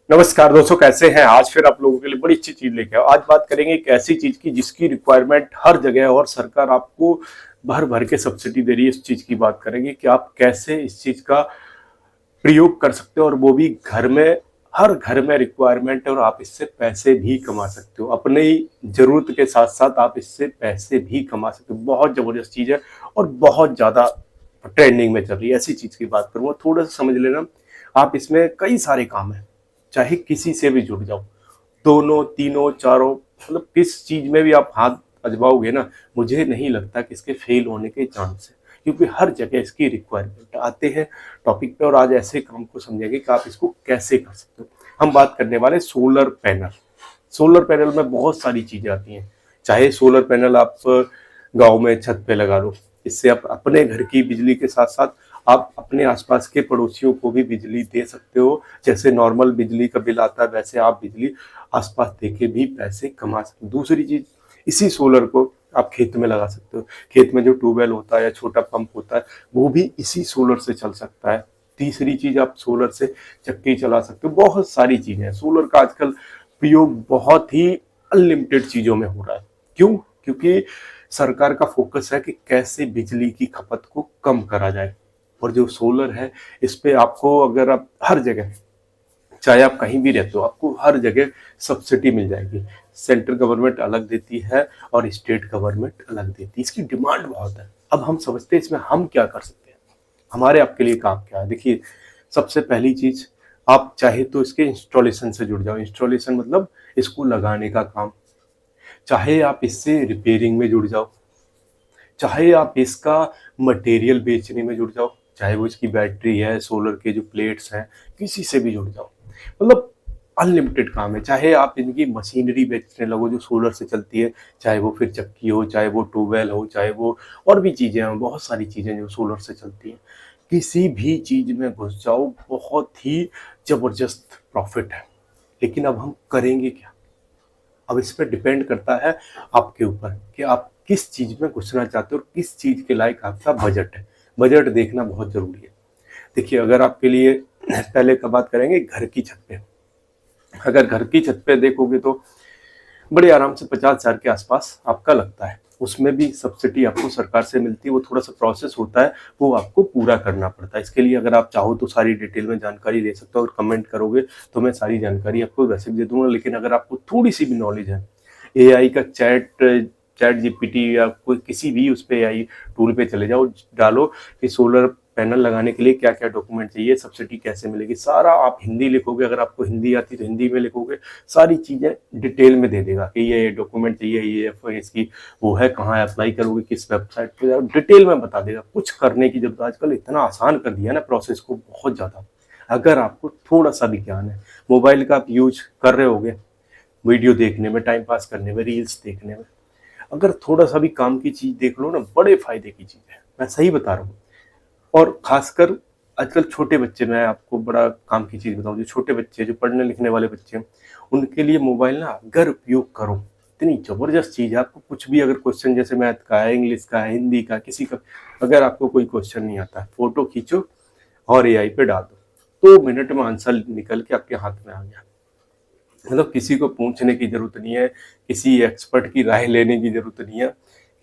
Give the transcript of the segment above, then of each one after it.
नमस्कार दोस्तों, कैसे हैं। आज फिर आप लोगों के लिए बड़ी अच्छी चीज लेके आओ। आज बात करेंगे एक ऐसी चीज की जिसकी रिक्वायरमेंट हर जगह है और सरकार आपको भर भर के सब्सिडी दे रही है। इस चीज की बात करेंगे कि आप कैसे इस चीज का प्रयोग कर सकते हो और वो भी घर में। हर घर में रिक्वायरमेंट है और आप इससे पैसे भी कमा सकते हो। अपनी जरूरत के साथ साथ आप इससे पैसे भी कमा सकते हो। बहुत जबरदस्त चीज है और बहुत ज्यादा ट्रेंडिंग में चल रही है। ऐसी चीज की बात करूंगा, थोड़ा सा समझ लेना। आप इसमें कई सारे काम है, चाहे किसी से भी जुड़ जाओ, दोनों तीनों चारों, मतलब किस चीज में भी आप हाथ आजमाओगे ना, मुझे नहीं लगता कि इसके फेल होने के चांस है, क्योंकि हर जगह इसकी रिक्वायरमेंट आते हैं टॉपिक पे। और आज ऐसे काम को समझेंगे कि आप इसको कैसे कर सकते हो। हम बात करने वाले सोलर पैनल। सोलर पैनल में बहुत सारी चीजें आती हैं। चाहे सोलर पैनल आप गांव में छत पे लगा लो, इससे आप अपने घर की बिजली के साथ साथ आप अपने आसपास के पड़ोसियों को भी बिजली दे सकते हो। जैसे नॉर्मल बिजली का बिल आता है, वैसे आप बिजली आसपास दे के भी पैसे कमा सकते हो। दूसरी चीज, इसी सोलर को आप खेत में लगा सकते हो। खेत में जो ट्यूबवेल होता है या छोटा पंप होता है, वो भी इसी सोलर से चल सकता है। तीसरी चीज, आप सोलर से चक्की चला सकते हो। बहुत सारी चीजें हैं। सोलर का आजकल प्रयोग बहुत ही अनलिमिटेड चीजों में हो रहा है। क्यों? क्योंकि सरकार का फोकस है कि कैसे बिजली की खपत को कम करा जाए। और जो सोलर है, इस पे आपको, अगर आप हर जगह, चाहे आप कहीं भी रहते हो, आपको हर जगह सब्सिडी मिल जाएगी। सेंट्रल गवर्नमेंट अलग देती है और स्टेट गवर्नमेंट अलग देती है। इसकी डिमांड बहुत है। अब हम समझते हैं इसमें हम क्या कर सकते हैं, हमारे आपके लिए काम क्या है। देखिए, सबसे पहली चीज, आप चाहे तो इसके इंस्टॉलेशन से जुड़ जाओ। इंस्टॉलेशन मतलब इसको लगाने का काम। चाहे आप इससे रिपेयरिंग में जुड़ जाओ, चाहे आप इसका मटेरियल बेचने में जुड़ जाओ, चाहे वो इसकी बैटरी है, सोलर के जो प्लेट्स हैं, किसी से भी जुड़ जाओ। मतलब अनलिमिटेड काम है। चाहे आप इनकी मशीनरी बेचने लगो जो सोलर से चलती है, चाहे वो फिर चक्की हो, चाहे वो ट्यूबवेल हो, चाहे वो और भी चीजें हैं, बहुत सारी चीजें जो सोलर से चलती हैं। किसी भी चीज में घुस जाओ, बहुत ही जबरदस्त प्रॉफिट है। लेकिन अब हम करेंगे क्या? अब इस पे डिपेंड करता है आपके ऊपर कि आप किस चीज में घुसना चाहते हो और किस चीज के लायक आपका बजट है। बजट देखना बहुत जरूरी है। देखिए, अगर आपके लिए पहले का बात करेंगे घर की छत पे। अगर घर की छत पे देखोगे तो बड़े आराम से 50,000 के आसपास आपका लगता है। उसमें भी सब्सिडी आपको सरकार से मिलती है। वो थोड़ा सा प्रोसेस होता है, वो आपको पूरा करना पड़ता है। इसके लिए अगर आप चाहो तो सारी डिटेल में जानकारी ले सकते हो। अगर कमेंट करोगे तो मैं सारी जानकारी आपको वैसे भी दे दूंगा। लेकिन अगर आपको थोड़ी सी भी नॉलेज है, एआई का चैट चैट जीपीटी या कोई किसी भी उस पे एआई टूल पे चले जाओ, डालो कि सोलर पैनल लगाने के लिए क्या क्या डॉक्यूमेंट चाहिए, सब्सिडी कैसे मिलेगी, सारा आप हिंदी लिखोगे। अगर आपको हिंदी आती तो हिंदी में लिखोगे, सारी चीजें डिटेल में दे देगा कि ये डॉक्यूमेंट चाहिए, ये इसकी वो है, कहाँ अप्लाई करोगे, किस वेबसाइट पे जाओ, डिटेल में बता देगा। कुछ करने की जरूरत, आजकल इतना आसान कर दिया ना प्रोसेस को, बहुत ज्यादा। अगर आपको थोड़ा सा भी ज्ञान है, मोबाइल का आप यूज कर रहे होगे वीडियो देखने में, टाइम पास करने में, रील्स देखने में, अगर थोड़ा सा भी काम की चीज देख लो ना, बड़े फायदे की चीज है। मैं सही बता रहा हूँ। और खासकर आजकल छोटे बच्चे, मैं आपको बड़ा काम की चीज बताऊं, जो छोटे बच्चे, जो पढ़ने लिखने वाले बच्चे हैं, उनके लिए मोबाइल ना अगर उपयोग करो, इतनी जबरदस्त चीज है। आपको कुछ भी अगर क्वेश्चन, जैसे मैथ का है, इंग्लिश का है, हिंदी का, किसी का, अगर आपको कोई क्वेश्चन नहीं आता है, फोटो खींचो और एआई पे डाल दो, 2 मिनट में आंसर निकल के आपके हाथ में आ गया। मतलब किसी को पूछने की जरूरत नहीं है, किसी एक्सपर्ट की राय लेने की जरूरत नहीं है।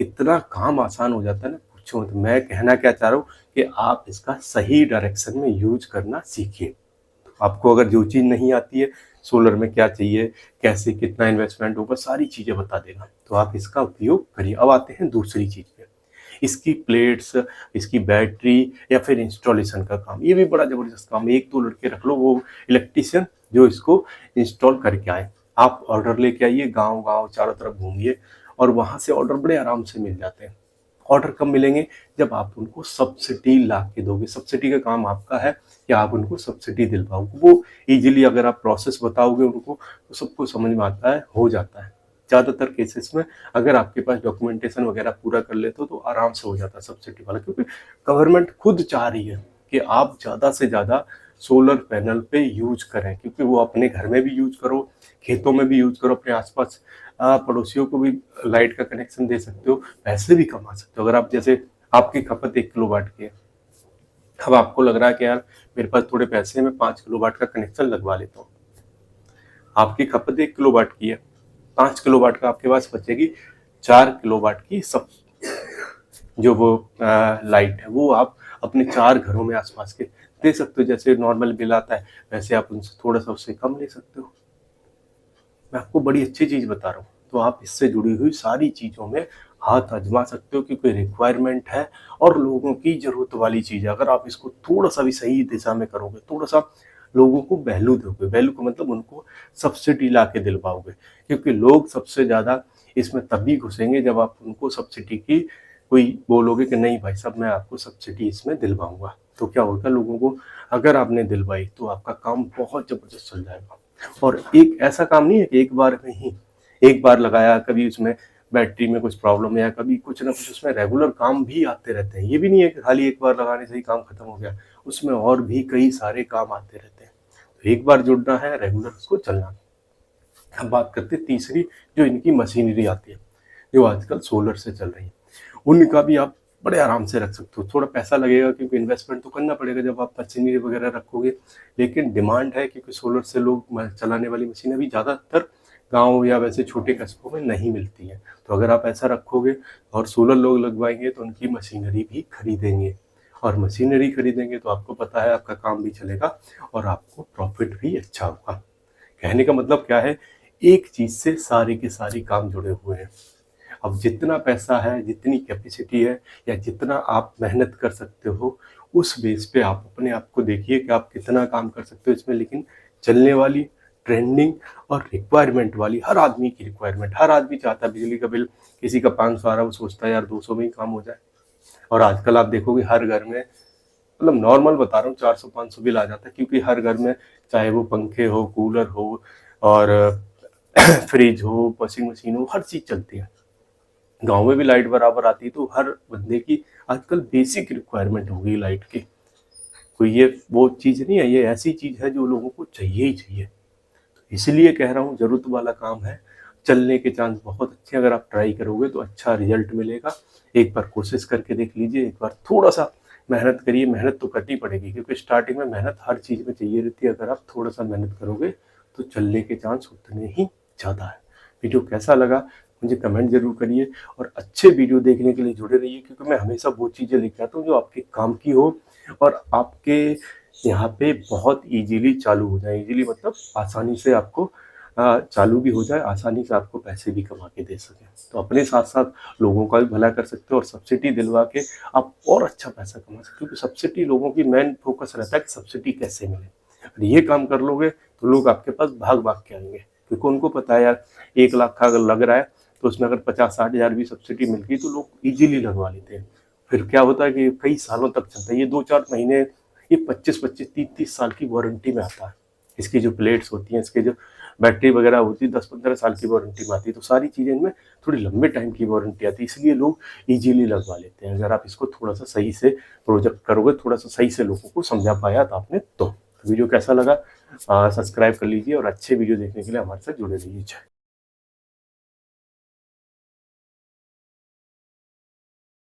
इतना काम आसान हो जाता है ना, पूछो मत। मैं कहना क्या चाह रहा हूँ कि आप इसका सही डायरेक्शन में यूज करना सीखिए। आपको अगर जो चीज नहीं आती है, सोलर में क्या चाहिए, कैसे कितना इन्वेस्टमेंट होगा, सारी चीजें बता देगा, तो आप इसका उपयोग करिए। अब आते हैं दूसरी चीज पे, इसकी प्लेट्स, इसकी बैटरी या फिर इंस्टॉलेशन का काम। ये भी बड़ा जबरदस्त काम है। 1-2 लड़के रख लो, वो इलेक्ट्रिशियन जो इसको इंस्टॉल करके आए। आप ऑर्डर लेके आइए, गांव गांव चारों तरफ घूमिए और वहां से ऑर्डर बड़े आराम से मिल जाते हैं। ऑर्डर कब मिलेंगे? जब आप उनको सब्सिडी ला के दोगे। सब्सिडी का काम आपका है कि आप उनको सब्सिडी दिलवाओगे। वो इजीली अगर आप प्रोसेस बताओगे उनको, तो सबको समझ में आता है, हो जाता है। ज्यादातर केसेस में अगर आपके पास डॉक्यूमेंटेशन वगैरह पूरा कर लेते हो तो आराम से हो जाता है सब्सिडी वाला। क्योंकि गवर्नमेंट खुद चाह रही है कि आप ज्यादा से ज्यादा सोलर पैनल पे यूज करें, क्योंकि वो अपने घर में भी यूज करो, खेतों में भी यूज करो, अपने आसपास पड़ोसियों को भी लाइट का कनेक्शन दे सकते हो, पैसे भी कमा सकते हो। अगर आप, जैसे आपकी खपत 1 किलोवाट की है, अब आपको लग रहा है कि यार मेरे पास थोड़े पैसे हैं, मैं 5 किलोवाट का कनेक्शन लगवा लेता हूँ। आपकी खपत 1 किलोवाट की है, 5 किलोवाट का आपके पास बचेगी 4 किलोवाट की सब जो वो लाइट है वो आप अपने 4 घरों में आसपास के दे सकते हो। जैसे नॉर्मल बिल आता है वैसे आप उनसे थोड़ा सा उससे कम ले सकते हो। मैं आपको बड़ी अच्छी चीज बता रहा हूँ, तो आप इससे जुड़ी हुई सारी चीजों में हाथ आजमा सकते हो, क्योंकि रिक्वायरमेंट है और लोगों की जरूरत वाली चीज है। अगर आप इसको थोड़ा सा भी सही दिशा में करोगे, थोड़ा सा लोगों को वैल्यू दोगे, वैल्यू का मतलब उनको सब्सिडी ला के दिलवाओगे, क्योंकि लोग सबसे ज्यादा इसमें तभी घुसेंगे जब आप उनको सब्सिडी की कोई बोलोगे कि नहीं भाई साहब मैं आपको सब्सिडी इसमें दिलवाऊंगा। तो क्या होगा, लोगों को अगर आपने दिलवाई तो आपका काम बहुत जबरदस्त चल जाएगा। और एक ऐसा काम नहीं है कि एक बार में ही एक बार लगाया, कभी उसमें बैटरी में कुछ प्रॉब्लम या कभी कुछ ना कुछ उसमें रेगुलर काम भी आते रहते हैं। ये भी नहीं है कि खाली एक बार लगाने से ही काम खत्म हो गया, उसमें और भी कई सारे काम आते रहते हैं। तो एक बार जुड़ना है, रेगुलर उसको चलना है। अब बात करते हैं तीसरी, जो इनकी मशीनरी आती है जो आजकल सोलर से चल रही है, उनका भी आप बड़े आराम से रख सकते हो। थोड़ा पैसा लगेगा क्योंकि इन्वेस्टमेंट तो करना पड़ेगा जब आप मशीनरी वगैरह रखोगे, लेकिन डिमांड है क्योंकि सोलर से लोग चलाने वाली मशीनें भी ज़्यादातर गांव या वैसे छोटे कस्बों में नहीं मिलती हैं। तो अगर आप ऐसा रखोगे और सोलर लोग लगवाएंगे तो उनकी मशीनरी भी खरीदेंगे, और मशीनरी खरीदेंगे तो आपको पता है आपका काम भी चलेगा और आपको प्रॉफिट भी अच्छा होगा। कहने का मतलब क्या है, एक चीज से सारे के सारे काम जुड़े हुए हैं। अब जितना पैसा है, जितनी कैपेसिटी है, या जितना आप मेहनत कर सकते हो, उस बेस पे आप अपने आप को देखिए कि आप कितना काम कर सकते हो इसमें। लेकिन चलने वाली, ट्रेंडिंग और रिक्वायरमेंट वाली, हर आदमी की रिक्वायरमेंट, हर आदमी चाहता है बिजली का बिल किसी का 500 आ रहा है वो सोचता है यार 200 में ही काम हो जाए। और आजकल आप देखोगे हर घर में, मतलब नॉर्मल बता रहा हूँ, 400-500 बिल आ जाता है, क्योंकि हर घर में चाहे वो पंखे हो, कूलर हो और फ्रिज हो, वॉशिंग मशीन हो, हर चीज चलती है। गांव में भी लाइट बराबर आती है, तो हर बंदे की आजकल बेसिक रिक्वायरमेंट हो गई लाइट की। कोई ये वो चीज नहीं है, ये ऐसी चीज है जो लोगों को चाहिए ही चाहिए। इसलिए कह रहा हूँ जरूरत वाला काम है, चलने के चांस बहुत अच्छे। अगर आप ट्राई करोगे तो अच्छा रिजल्ट मिलेगा। एक बार कोशिश करके देख लीजिए, एक बार थोड़ा सा मेहनत करिए। मेहनत तो करनी पड़ेगी क्योंकि स्टार्टिंग में मेहनत हर चीज में चाहिए रहती है। अगर आप थोड़ा सा मेहनत करोगे तो चलने के चांस उतने ही ज्यादा है। वीडियो कैसा लगा मुझे कमेंट जरूर करिए, और अच्छे वीडियो देखने के लिए जुड़े रहिए, क्योंकि मैं हमेशा वो चीजें लेके आता हूँ जो आपके काम की हो और आपके यहाँ पे बहुत इजीली चालू हो जाए। इजीली मतलब आसानी से आपको चालू भी हो जाए, आसानी से आपको पैसे भी कमा के दे सके। तो अपने साथ साथ लोगों का भी भला कर सकते हो, और सब्सिडी दिलवा के आप और अच्छा पैसा कमा सकते हो। क्योंकि सब्सिडी लोगों की मेन फोकस रहता है कि सब्सिडी कैसे मिले। और ये काम कर लोगे तो लोग आपके पास भाग भाग के आएंगे, क्योंकि उनको पता है यार 1 लाख का अगर लग रहा है तो उसमें अगर 50-60 हज़ार भी सब्सिडी मिल गई तो लोग इजीली लगवा लेते हैं। फिर क्या होता है कि कई सालों तक चलता है, ये 2-4 महीने, ये 25-25 30-30 साल की वारंटी में आता है। इसकी जो प्लेट्स होती हैं, इसके जो बैटरी वगैरह होती है, 10-15 साल की वारंटी में आती है। तो सारी चीजें इनमें थोड़ी लंबे टाइम की वारंटी आती है, इसलिए लोग इजीली लगवा लेते हैं। अगर आप इसको थोड़ा सा सही से प्रोजेक्ट करोगे, थोड़ा सा सही से लोगों को समझा पाया तो आपने, तो वीडियो कैसा लगा सब्सक्राइब कर लीजिए, और अच्छे वीडियो देखने के लिए हमारे साथ जुड़े रहिए।